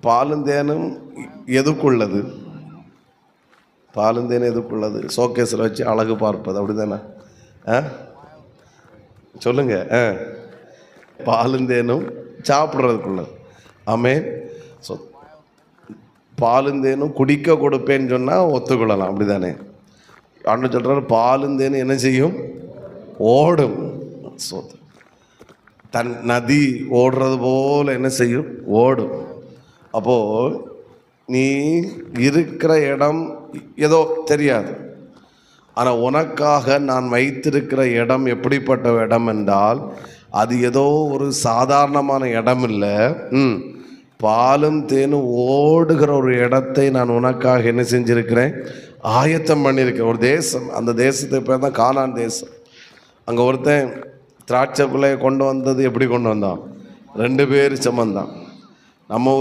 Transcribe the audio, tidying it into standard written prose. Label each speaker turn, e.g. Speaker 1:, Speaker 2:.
Speaker 1: பாலும் தேனும் எதுக்குள்ளது? பாலும் தேனும் எதுக்குள்ளது? ஷோகேஸில் வச்சு அழகு பார்ப்பது, அப்படி தானே? சொல்லுங்க. பாலும் தேனும் சாப்பிட்றதுக்குள்ளது. ஆமென். ஸோ பாலும் தேனும் குடிக்க கொடுப்பேன்னு சொன்னால் ஒத்துக்கொள்ளலாம், அப்படி தானே? ஆண்டவர் சொல்கிறார், பாலும் தேனும் என்ன செய்யும்? ஓடும். ஸோ தன் நதி ஓடுறது போல் என்ன செய்யும்? ஓடும். அப்போது நீ இருக்கிற இடம் ஏதோ தெரியாது, ஆனால் உனக்காக நான் வைத்திருக்கிற இடம் எப்படிப்பட்ட இடம் என்றால் அது ஏதோ ஒரு சாதாரணமான இடம் இல்லை. பாலும் தேனும் ஓடுகிற ஒரு இடத்தை நான் உனக்காக என்ன செஞ்சுருக்கிறேன்? ஆயத்தம் பண்ணியிருக்கிறேன். ஒரு தேசம், அந்த தேசத்துக்கு பேர் தான் கானான் தேசம். அங்கே ஒருத்தன் திராட்சைக்குள்ளே கொண்டு வந்தது எப்படி கொண்டு வந்தான்? 2 பேர் சுமந்தான். நம்ம